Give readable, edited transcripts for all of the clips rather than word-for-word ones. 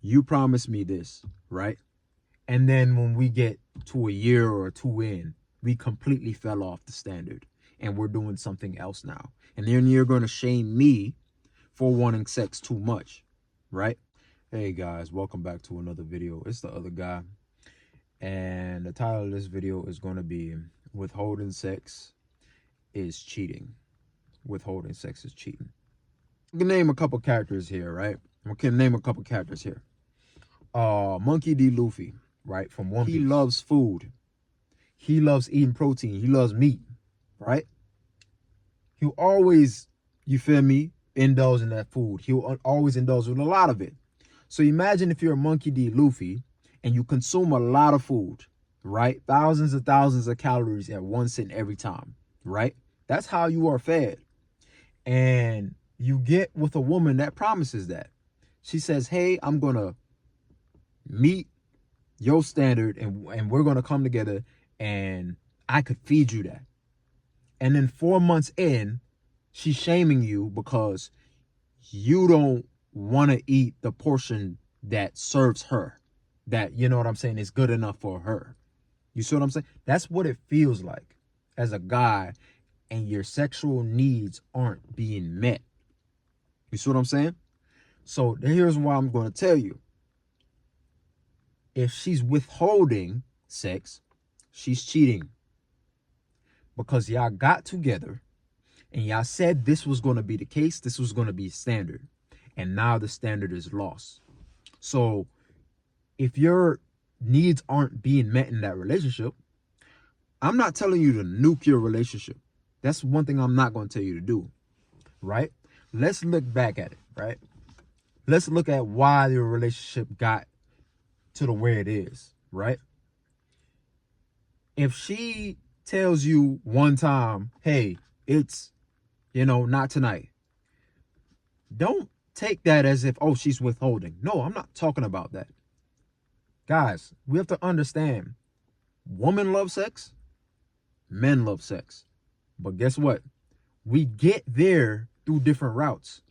You promised me this, right? And then when we get to a year or two in, we completely fell off the standard and we're doing something else now. And then you're going to shame me for wanting sex too much, right? Hey guys, welcome back to another video. It's the other guy. And the title of this video is going to be Withholding Sex is Cheating. Withholding sex is cheating. We can name a couple characters here, right? We can name a couple characters here. Monkey D. Luffy, right? From One Piece. He loves food. He loves eating protein. He loves meat, right? He'll always, you feel me, indulge in that food. He'll always indulge in a lot of it. So imagine if you're a Monkey D. Luffy and you consume a lot of food, right? Thousands and thousands of calories at one sit every time, right? That's how you are fed. And you get with a woman that promises that. She says, hey, I'm going to meet your standard and we're going to come together and I could feed you that. And then 4 months in, she's shaming you because you don't want to eat the portion that serves her. That, you know what I'm saying, is good enough for her. You see what I'm saying? That's what it feels like as a guy and your sexual needs aren't being met. You see what I'm saying? So here's why I'm going to tell you. If she's withholding sex, she's cheating. Because y'all got together and y'all said this was going to be the case. This was going to be standard. And now the standard is lost. So if your needs aren't being met in that relationship, I'm not telling you to nuke your relationship. That's one thing I'm not going to tell you to do, right? Let's look back at it, right? Let's look at why your relationship got to the way it is, right? If she tells you one time, hey, it's, not tonight, don't take that as if, oh, she's withholding. No, I'm not talking about that. Guys, we have to understand, women love sex, men love sex. But guess what? We get there through different routes.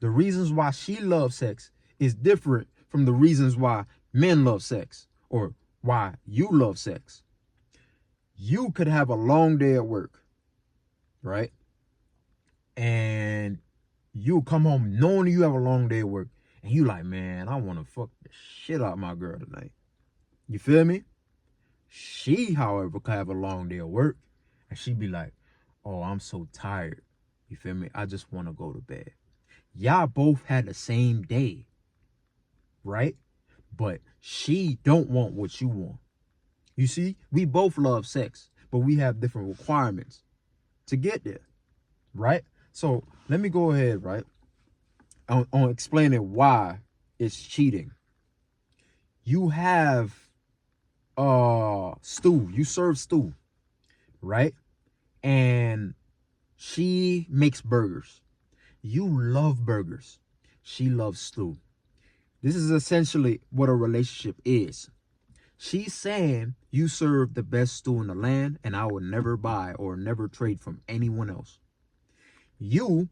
The reasons why she loves sex is different from the reasons why men love sex or why you love sex. You could have a long day at work, right? And you come home knowing you have a long day at work and you like, man, I want to fuck the shit out of my girl tonight. You feel me? She, however, could have a long day at work and she'd be like, oh, I'm so tired. You feel me? I just want to go to bed. Y'all both had the same day, right? But she don't want what you want. You see, we both love sex, but we have different requirements to get there, right? So let me go ahead, right, on explaining why it's cheating. You have stew. You serve stew, right? And she makes burgers. You love burgers. She loves stew. This is essentially what a relationship is. She's saying you serve the best stew in the land and I will never buy or never trade from anyone else. You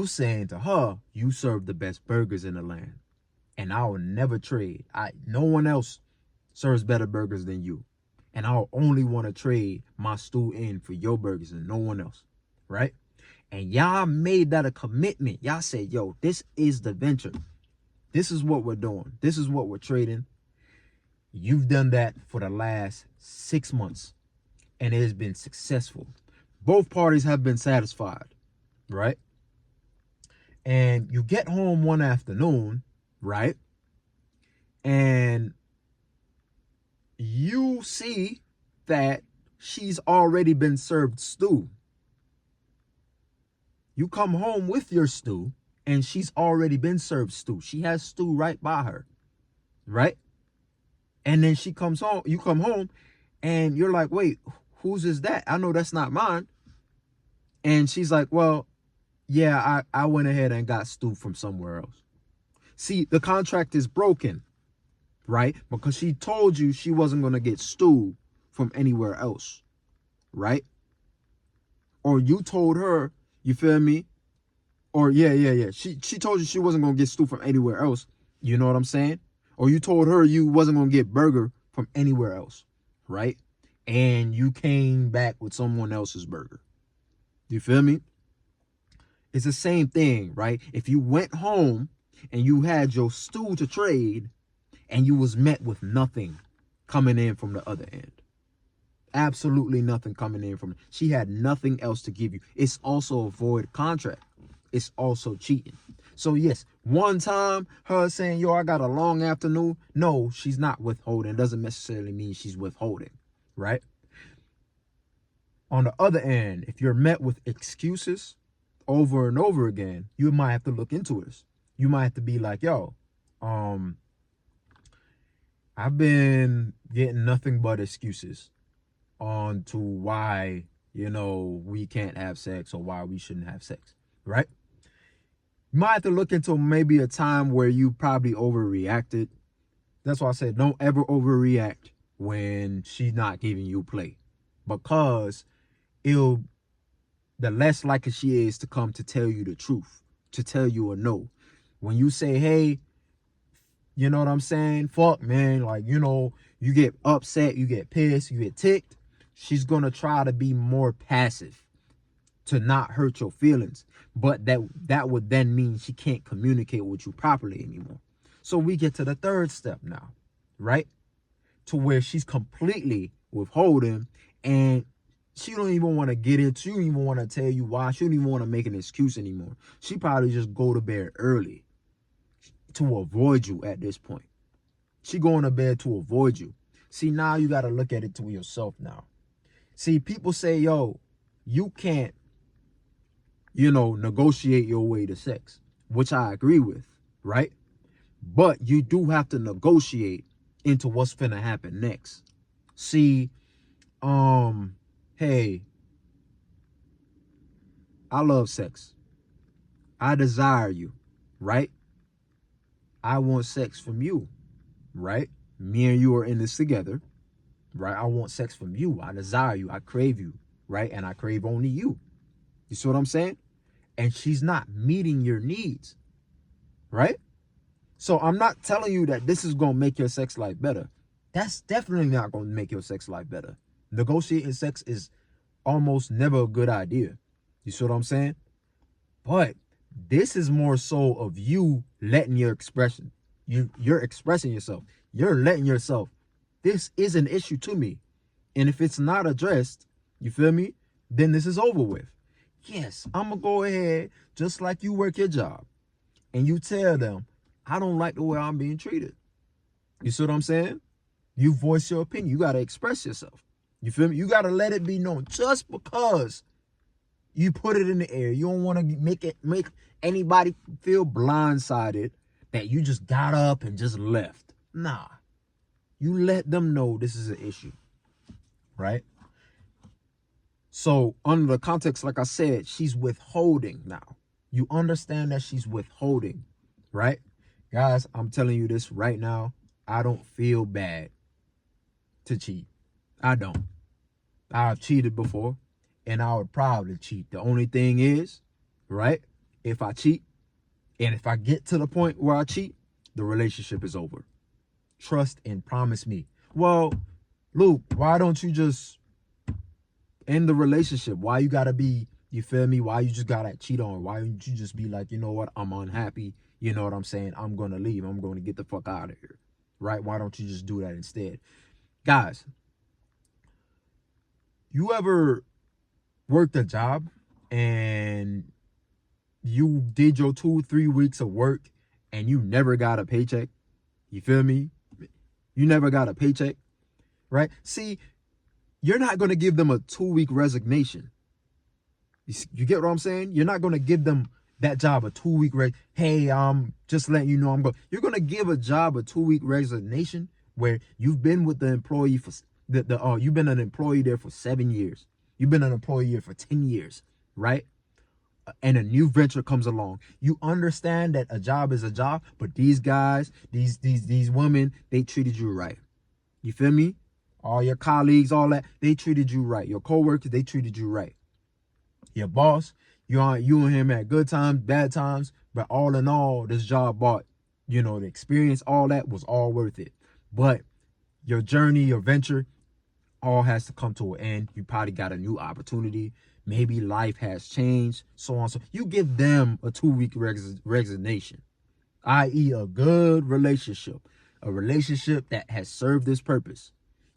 saying to her, you serve the best burgers in the land and I will never trade. No one else serves better burgers than you. And I'll only want to trade my stew in for your burgers and no one else, right? And y'all made that a commitment. Y'all said, yo, this is the venture. This is what we're doing. This is what we're trading. You've done that for the last 6 months and it has been successful. Both parties have been satisfied, right? And you get home one afternoon, right? And you see that she's already been served stew. You come home with your stew and she's already been served stew. She has stew right by her, right? And then she comes home, you come home and you're like, wait, whose is that? I know that's not mine. And she's like, well, yeah, I went ahead and got stew from somewhere else. See, the contract is broken, right? Because she told you she wasn't going to get stew from anywhere else, right? Or you told her, you feel me? Or yeah. She told you she wasn't going to get stew from anywhere else. You know what I'm saying? Or you told her you wasn't going to get burger from anywhere else, right? And you came back with someone else's burger. You feel me? It's the same thing, right? If you went home and you had your stew to trade and you was met with nothing coming in from the other end. Absolutely nothing coming in from it. She had nothing else to give you. It's also a void contract. It's also cheating. So yes, one time her saying, yo, I got a long afternoon. No, she's not withholding. It doesn't necessarily mean she's withholding, right? On the other end, if you're met with excuses over and over again, you might have to look into this. You might have to be like, yo, I've been getting nothing but excuses on to why, we can't have sex or why we shouldn't have sex, right? You might have to look into maybe a time where you probably overreacted. That's why I said don't ever overreact when she's not giving you play, because the less likely she is to come to tell you the truth, to tell you a no. When you say, hey, you know what I'm saying? Fuck, man. Like, you get upset, you get pissed, you get ticked. She's going to try to be more passive to not hurt your feelings. But that would then mean she can't communicate with you properly anymore. So we get to the third step now, right? To where she's completely withholding and she don't even want to get it. She don't even want to tell you why. She don't even want to make an excuse anymore. She probably just go to bed early to avoid you at this point. She going to bed to avoid you. See, now you got to look at it to yourself now. See, people say, yo, you can't, negotiate your way to sex, which I agree with, right? But you do have to negotiate into what's finna happen next. See, hey, I love sex. I desire you, right? I want sex from you, right? Me and you are in this together, right? I want sex from you. I desire you. I crave you, right? And I crave only you. You see what I'm saying? And she's not meeting your needs, right? So I'm not telling you that this is going to make your sex life better. That's definitely not going to make your sex life better. Negotiating sex is almost never a good idea. You see what I'm saying? But this is more so of you letting your expression. You're expressing yourself. You're letting yourself. This is an issue to me. And if it's not addressed, you feel me? Then this is over with. Yes, I'm going to go ahead, just like you work your job. And you tell them, I don't like the way I'm being treated. You see what I'm saying? You voice your opinion. You got to express yourself. You feel me? You got to let it be known. Just because you put it in the air, you don't want to make anybody feel blindsided that you just got up and just left. Nah. You let them know this is an issue. Right? So under the context, like I said, she's withholding now. You understand that she's withholding, right? Guys, I'm telling you this right now. I don't feel bad to cheat. I don't. I've cheated before, and I would probably cheat. The only thing is, right, if I cheat, and if I get to the point where I cheat, the relationship is over. Trust and promise me. Well, Luke, why don't you just end the relationship? Why you gotta be, you feel me? Why you just gotta cheat on? Why don't you just be like, you know what? I'm unhappy. You know what I'm saying? I'm gonna leave. I'm going to get the fuck out of here. Right? Why don't you just do that instead? Guys, you ever worked a job and you did your 2-3 weeks of work and you never got a paycheck? You feel me? You never got a paycheck, right? See, you're not going to give them a 2-week resignation. You get what I'm saying? You're not going to give them that job a 2-week hey, just letting you know I'm going. You're going to give a job a 2-week resignation where you've been with the employee for you've been an employee there for 7 years. You've been an employee here for 10 years, right? And a new venture comes along. You understand that a job is a job, but these guys, these women, they treated you right. You feel me? All your colleagues, all that, they treated you right. Your coworkers, they treated you right. Your boss, you and him had good times, bad times, but all in all, this job brought You know, the experience, all that was all worth it. But your journey, your venture, all has to come to an end. You probably got a new opportunity. Maybe life has changed, so on. So you give them a 2-week resignation, i.e. a good relationship, a relationship that has served its purpose.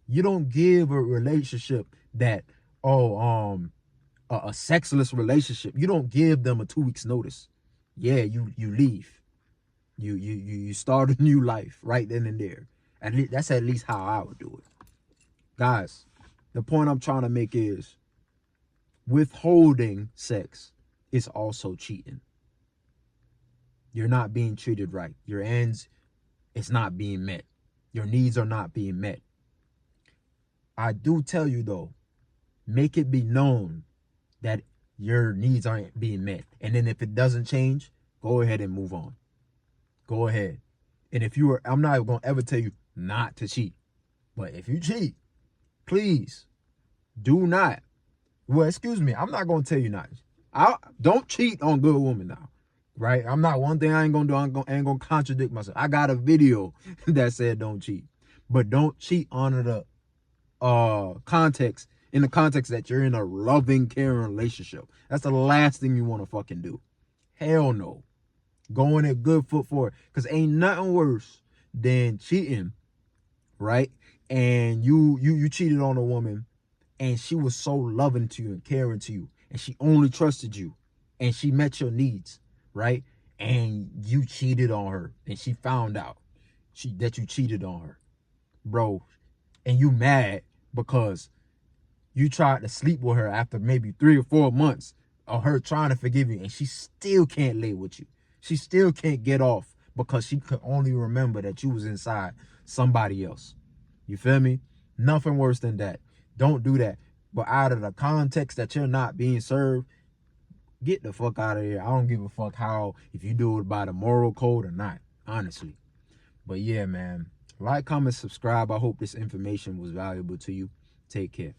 You don't give a relationship that, a sexless relationship. You don't give them a 2 weeks notice. Yeah, you leave. You start a new life right then and there. At least that's at least how I would do it. Guys, the point I'm trying to make is withholding sex is also cheating. You're not being treated right. Your ends, it's not being met. Your needs are not being met. I do tell you though, make it be known that your needs aren't being met. And then if it doesn't change, go ahead and move on. Go ahead. And if you are, I'm not going to ever tell you not to cheat. But if you cheat, please do not. Well, excuse me. I'm not going to tell you not. Don't cheat on good women now. Right? I'm not, one thing I ain't going to do, I ain't going to contradict myself. I got a video that said don't cheat. But don't cheat under the context, in the context that you're in a loving, caring relationship. That's the last thing you want to fucking do. Hell no. Going at good foot forward, because ain't nothing worse than cheating, right? And you cheated on a woman, and she was so loving to you and caring to you, and she only trusted you, and she met your needs, right? And you cheated on her, and she found out that you cheated on her, bro, and you mad because you tried to sleep with her after maybe 3 or 4 months of her trying to forgive you, and she still can't lay with you. She still can't get off because she could only remember that you was inside somebody else. You feel me? Nothing worse than that. Don't do that. But out of the context that you're not being served, get the fuck out of here. I don't give a fuck how, if you do it by the moral code or not, honestly. But yeah, man. Like, comment, subscribe. I hope this information was valuable to you. Take care.